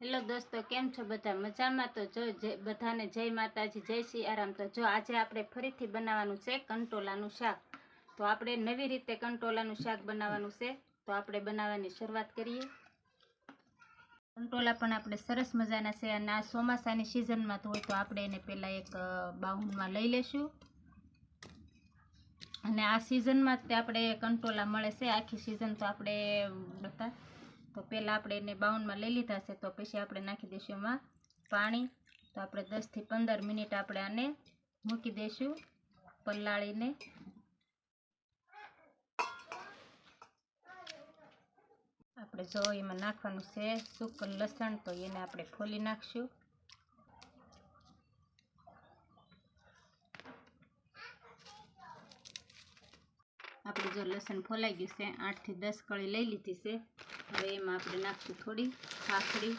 Hello દોસ્તો, કેમ છો બધા? મજામાં? તો જો બધાને જય માતાજી, જય શ્રી આરામ। તો જો આજે આપણે ફરીથી બનાવવાનું છે કંટોલાનું શાક। તો આપણે નવી રીતે કંટોલાનું શાક બનાવવાનું છે, તો આપણે બનાવવાની શરૂઆત કરીએ। કંટોલા પણ આપણે સરસ મજાના છે અને આ ચોમાસાની સિઝનમાં તો હોય તો આપણે એને પહેલાં એક બાઉલમાં લઈ લેશું। અને આ સિઝનમાં જ આપણે કંટોલા મળે છે, આખી સિઝન તો આપણે બધા તો પહેલાં આપણે એને બાઉલમાં લઈ લીધા છે। તો પછી આપણે નાખી દઈશું એમાં પાણી। તો આપણે 10 થી 15 મિનિટ આપણે આને મૂકી દઈશું પલાળીને। આપણે જો એમાં નાખવાનું છે સૂકું લસણ, તો એને આપણે ફોલી નાખશું। આપણે જો લસણ ફોલાઈ ગયું છે, 8 થી 10 કળી લઈ લીધી છે। હવે એમાં આપણે નાખશું થોડી ખાખડી।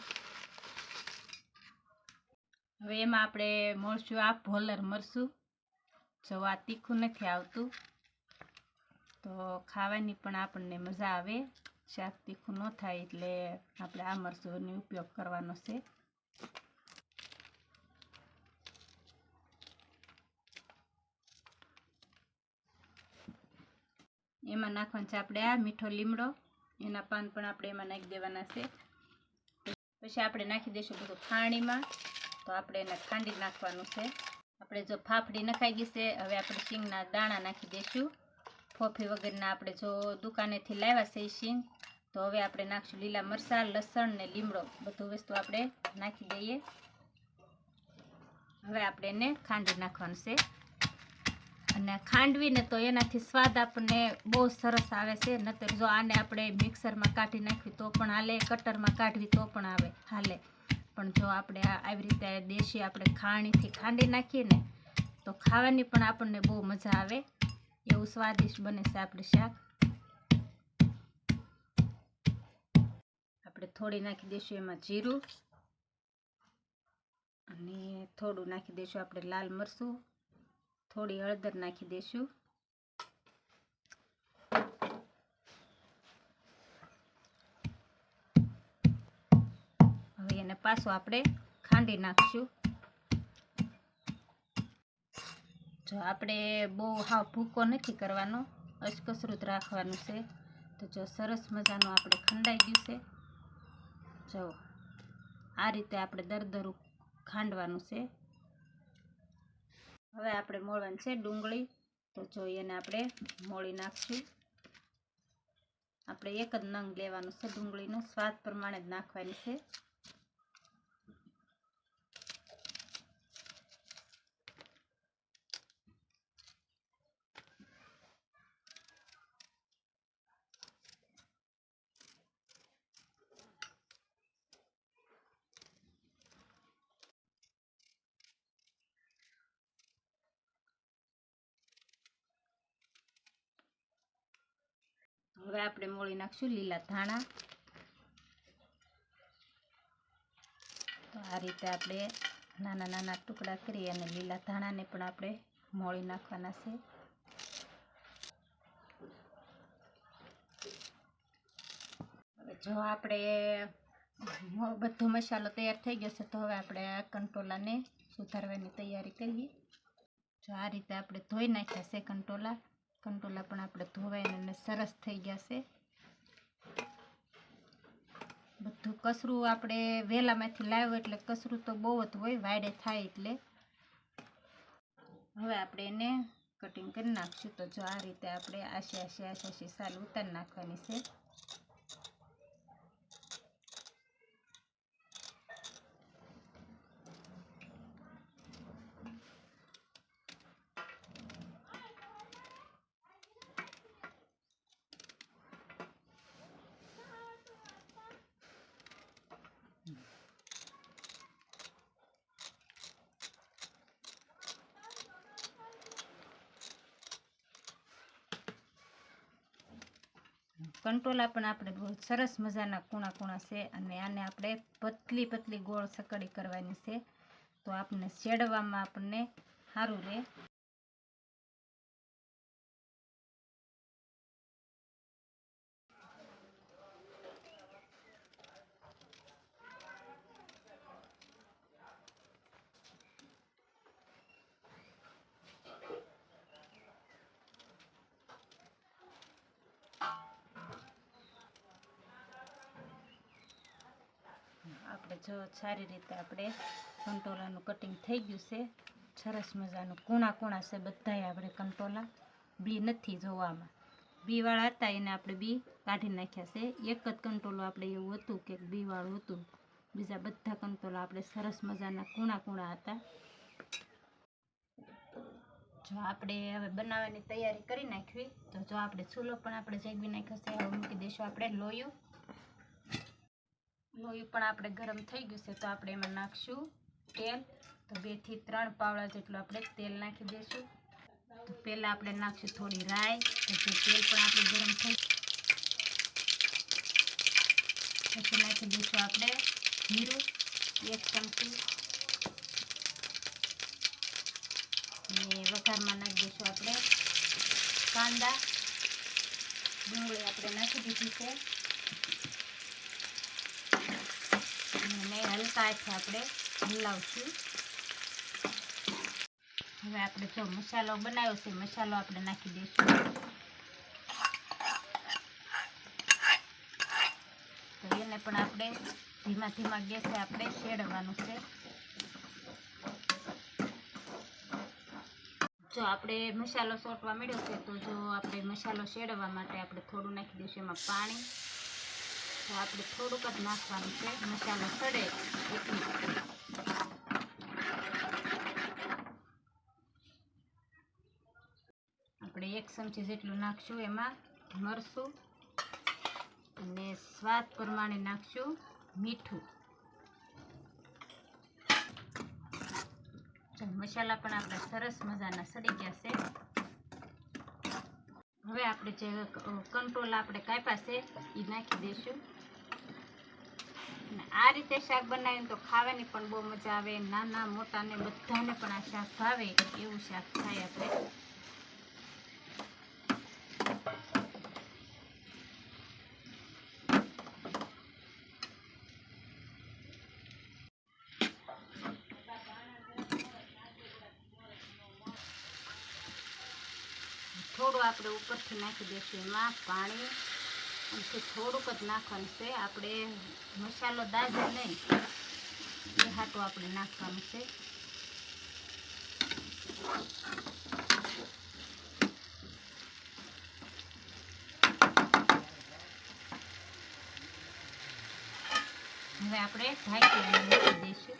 હવે એમાં આપણે મળશું આ ભોલર મરચું। જો આ તીખું નથી આવતું તો ખાવાની પણ આપણને મજા આવે, શાક તીખું ન થાય એટલે આપણે આ મરચુંનો ઉપયોગ કરવાનો છે। એમાં નાખવાનું છે આપણે આ મીઠો લીમડો, એના પાન પણ આપણે એમાં નાખી દેવાના છે। પછી આપણે નાખી દઈશું બધું ખાણીમાં। તો આપણે એને ખાંડી નાખવાનું છે। આપણે જો ફાફડી નખાઈ ગઈ છે, હવે આપણે શીંગના દાણા નાખી દઈશું ફોફી વગરના। આપણે જો દુકાનેથી લાવ્યા છે એ શીંગ, તો હવે આપણે નાખશું લીલા મરચાં, લસણ ને લીમડો, બધું વસ્તુ આપણે નાખી દઈએ। હવે આપણે એને ખાંડી નાખવાનું છે અને ખાંડવીને તો એનાથી સ્વાદ આપણને બહુ સરસ આવે છે। નહીતર જો આને આપણે મિક્સરમાં કાઢી નાખવી તો પણ હાલે, કટરમાં કાઢવી તો પણ હાલે, પણ જો આપણે આવી રીતે દેશી આપણે ખાણીથી ખાંડી નાખીએ ને તો ખાવાની પણ આપણને બહુ મજા આવે, એવું સ્વાદિષ્ટ બને છે આપણે શાક। આપણે થોડી નાખી દઈશું એમાં જીરું અને થોડું નાખી દઈશું આપણે લાલ મરચું, થોડી હળદર નાખી દઈશું। હવે એને પાછું આપણે ખાંડી નાખશું। જો આપણે બહુ હાવ ભૂકો નથી કરવાનો, અચકસરું જ રાખવાનું છે। તો જો સરસ મજાનું આપણે ખંડાઈ ગયું છે, જો આ રીતે આપણે દરદરું ખાંડવાનું છે। હવે આપણે મોળવાનું છે ડુંગળી, તો જો એને આપણે મોળી નાખશું। આપણે એક જ નંગ લેવાનું છે ડુંગળીનો, સ્વાદ પ્રમાણે જ નાખવાની છે। હવે આપણે મોળી નાખશું લીલા ધાણા। તો આ રીતે આપણે નાના નાના ટુકડા કરી અને લીલા ધાણાને પણ આપણે મોળી નાખવાના છે। હવે જો આપણે બધો મસાલો તૈયાર થઈ ગયો છે, તો હવે આપણે આ કંટોલાને સુધારવાની તૈયારી કરીએ। જો આ રીતે આપણે ધોઈ નાખ્યા છે કંટોલા પણ આપણે ધોવાઈને સરસ થઈ ગયા છે। બધું કસરું આપણે વેલામાંથી લાવ્યો એટલે કસરું તો બહુ જ હોય, વાડે થાય એટલે। હવે આપણે એને કટિંગ કરી નાખશું। તો જો આ રીતે આપણે આશી સાલ ઉતારી નાખવાની છે। કંટોલા પણ આપણે બહુ સરસ મજાના કૂણા કૂણા છે અને આને આપણે પતલી પતલી ગોળ સકડી કરવાની છે, તો આપણને શેડવામાં આપણને સારું રહે। આપણે જો સારી રીતે આપણે કંટોલાનું કટિંગ થઈ ગયું છે. સરસ મજાનું કૂણા કૂણા છે બધાય આપણે કંટોલા. બી નથી જોવામાં. બીવાળા હતા એને આપણે બી કાઢી નાખ્યા છે. એક જ કંટોલો આપણે એવું હતું કે બીવાળું હતું. બીજા બધા કંટોલા આપણે સરસ મજાના કૂણા કૂણા હતા. જો આપણે હવે બનાવવાની તૈયારી કરી નાખવી. તો જો આપણે ચૂલો પણ આપણે જગવી નાખ્યો છે. હવે મૂકી દઈશું આપણે લોયું. લોયું પણ આપણે ગરમ થઈ ગયું છે. તો આપણે એમાં નાખશું તેલ. તો 2 થી 3 પાવડા જેટલું આપણે તેલ નાખી દઈશું. તો પહેલાં આપણે નાખશું થોડી રાઈ. પછી તેલ પણ આપણે ગરમ થઈ પછી નાખી દઈશું આપણે જીરું 1 ચમચી. અને વઘારમાં નાખી દઈશું આપણે કાંદા. ડુંગળી આપણે નાખી દીધી છે. અને હલકા હાથે આપણે હલાવશું. હવે આપણે જો મસાલો બનાવ્યો છે, મસાલો આપણે નાખી દઈશું. તો એને પણ આપણે ધીમા ધીમા ગેસે આપણે શેડવાનું છે. જો આપણે મસાલો સોટવા મળ્યો છે. તો જો આપણે મસાલો શેડવા માટે આપણે થોડું નાખી દઈશું એમાં પાણી. તો આપણે થોડુંક જ નાખવાનું છે, મસાલો સડે એટલું. આપણે 1 ચમચી જેટલું નાખશું એમાં મરચું. અને સ્વાદ પ્રમાણે નાખશું મીઠું. મસાલા પણ આપણે સરસ મજાના સડી ગયા છે. હવે આપણે જે કંટોલા આપણે કાપ્યા છે એ નાખી દઈશું. અને આ રીતે શાક બનાવીને તો ખાવાની પણ બહુ મજા આવે. નાના મોટાને બધાને પણ આ શાક ભાવે એવું શાક થાય આપણે. થોડું આપણે ઉપરથી નાખી દઈશું એમાં પાણી. અને થોડુંક જ નાખવાનું છે. આપણે મસાલો દાજો નહીં એ હાટું આપણે નાખવાનું છે. હવે આપણે ઢાંકી મૂકી દઈશું.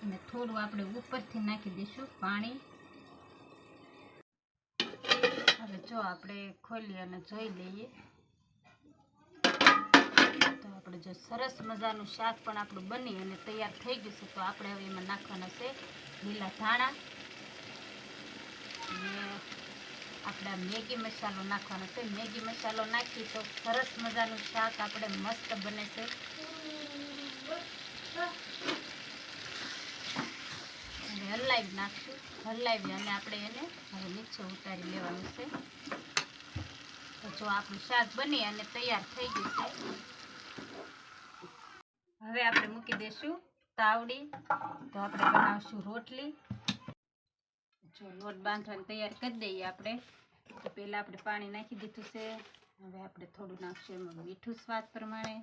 અને થોડું આપણે ઉપરથી નાખી દઈશું પાણી. હવે જો આપણે ખોલી અને જોઈ લઈએ. તો આપણે જો સરસ મજાનું શાક પણ આપણું બની અને તૈયાર થઈ ગયું છે. તો આપણે હવે એમાં નાખવાના છે લીલા ધાણા. અને આપણે મેગી મસાલો નાખવાનો છે. મેગી મસાલો નાખી તો સરસ મજાનું શાક આપણે મસ્ત બને છે. અને હલાવી નાખશું. હલાવી અને આપણે એને હવે નીચે ઉતારી લેવાનું છે. તો જો આપણું શાક બની અને તૈયાર થઈ ગયું છે. હવે આપણે મૂકી દઈશું તાવડી. તો આપણે બનાવશું રોટલી. જો લોટ બાંધવાની તૈયાર કરી દઈએ આપણે. તો પહેલાં આપણે પાણી નાખી દીધું છે. હવે આપણે થોડું નાખશું એમાં મીઠું સ્વાદ પ્રમાણે.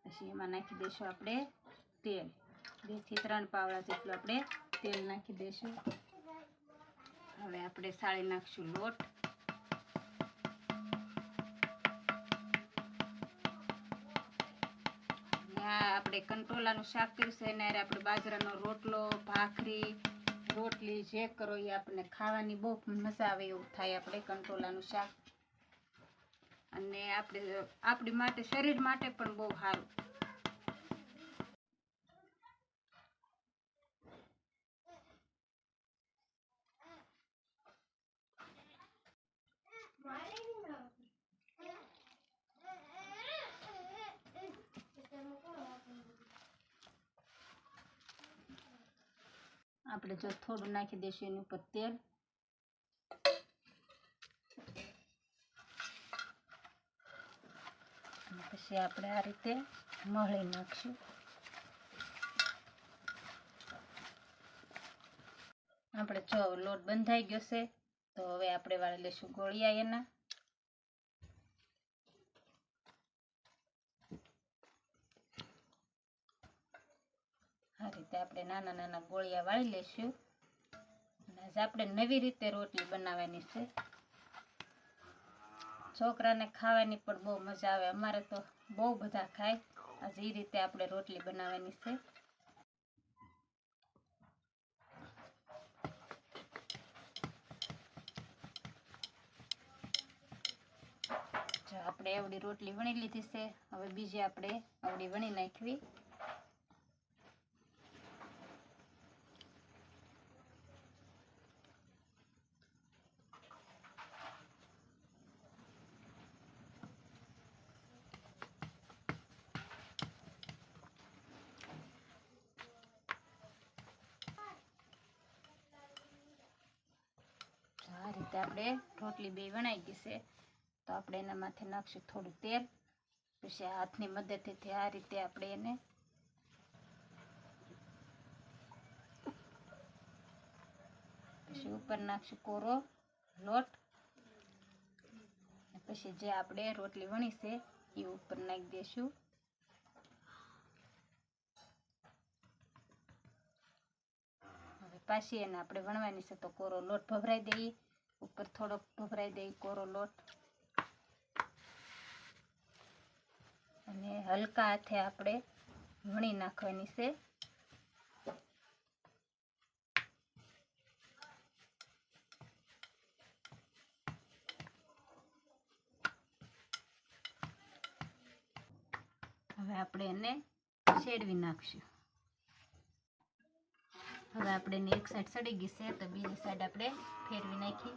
પછી એમાં નાખી દઈશું આપણે તેલ. 2 થી 3 પાવડા જેટલું આપણે તેલ નાખી દઈશું. હવે આપણે સાળી નાખશું લોટ. આપણે કંટોલાનું શાક કર્યું છે એને આપણે બાજરાનો રોટલો, ભાખરી, રોટલી જે કરો એ આપણને ખાવાની બહુ મજા આવે એવું થાય. આપણે કંટોલાનું શાક અને આપણી માટે શરીર માટે પણ બહુ સારું. આપણે જો થોડું નાખી દઈશું એની ઉપર તેલ. પછી આપણે આ રીતે મળી નાખશું. આપણે જો લોટ બંધાઈ ગયો છે. તો હવે આપણે વાળી લઈશું ગોળિયા એના. રીતે આપણે નાના નાના ગોળિયા વાળી લઈશું. આજે આપણે નવી રીતે રોટલી બનાવવાની છે. છોકરાને ખાવાની પણ બહુ મજા આવે. અમારે તો બહુ બધા ખાય. આજે એ રીતે આપણે રોટલી બનાવવાની છે. જો આપણે એવડી રોટલી વણી લીધી છે. હવે બીજી આપણે આવડી વણી નાખવી. આ રીતે આપણે રોટલી બે વણાઈ ગઈ છે. તો આપણે એના માથે નાખશું થોડું તેલ. પછી હાથની મદદથી આ રીતે આપણે એને પછી ઉપર નાખશું કોરો લોટ. પછી જે આપણે રોટલી વણી છે એ ઉપર નાખી દઈશું. હવે પાછી એને આપણે વણવાની છે. તો કોરો લોટ ભભરાઈ દઈએ. ઉપર થોડોક ભભરાઈ દઈએ કોરો લોટ. અને હલકા હાથે આપણે વણી નાખવાની છે. હવે આપણે એને શેડવી નાખશું. હવે આપણે એની એક સાઈડ સડી ગઈ છે તો બીજી સાઈડ આપણે ફેરવી નાખી.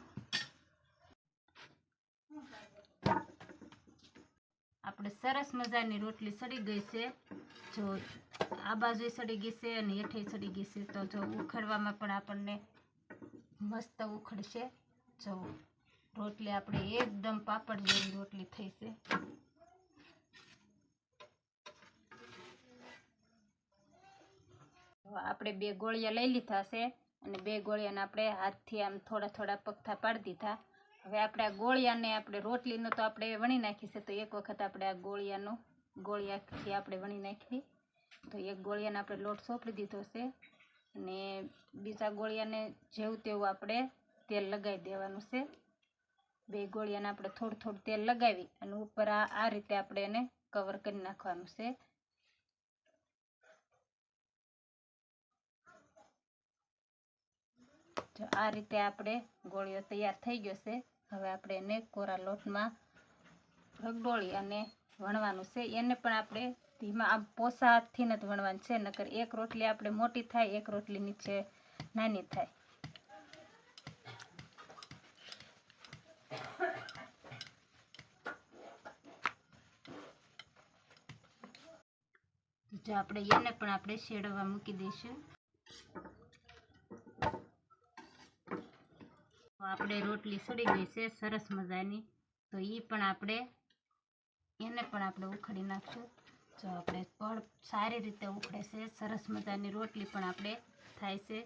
આપણે સરસ મજાની રોટલી સડી ગઈ છે. જો આ બાજુ સડી ગઈ છે અને હેઠે સડી ગઈ છે. તો જો ઉખડવામાં પણ આપણને મસ્ત ઉખડશે. જો રોટલી આપણે એકદમ પાપડ જેવી રોટલી થઈ છે. આપણે બે ગોળિયા લઈ લીધા છે અને બે ગોળિયાને આપણે હાથથી આમ થોડા થોડા પગથા પાડી દીધા. હવે આપણે આ ગોળિયાને આપણે રોટલીનો તો આપણે વણી નાખી છે. તો એક વખત આપણે આ ગોળિયાથી આપણે વણી નાખી. તો એક ગોળિયાને આપણે લોટ સોંપડી દીધો છે અને બીજા ગોળિયાને જેવું તેવું આપણે તેલ લગાવી દેવાનું છે. બે ગોળિયાને આપણે થોડું થોડું તેલ લગાવી અને ઉપર આ રીતે આપણે એને કવર કરી નાખવાનું છે. જો આ રીતે આપણે ગોળીઓ તૈયાર થઈ ગયો છે. હવે આપણે એને કોરા લોટમાં રગડોળી અને વણવાનું છે. એને પણ આપણે ધીમા આમ પોસા હાથથી જ વણવાનું છે. નકર એક રોટલી આપણે મોટી થાય, એક રોટલી નીચે નાની થાય. જો આપણે એને પણ આપણે શેડવા મૂકી દઈશું. આપણે રોટલી સડી ગઈ છે સરસ મજાની. તો એ પણ આપણે એને પણ આપણે ઉખડી નાખશું. જો આપણે પણ સારી રીતે ઉખડે છે. સરસ મજાની રોટલી પણ આપણે થાય છે.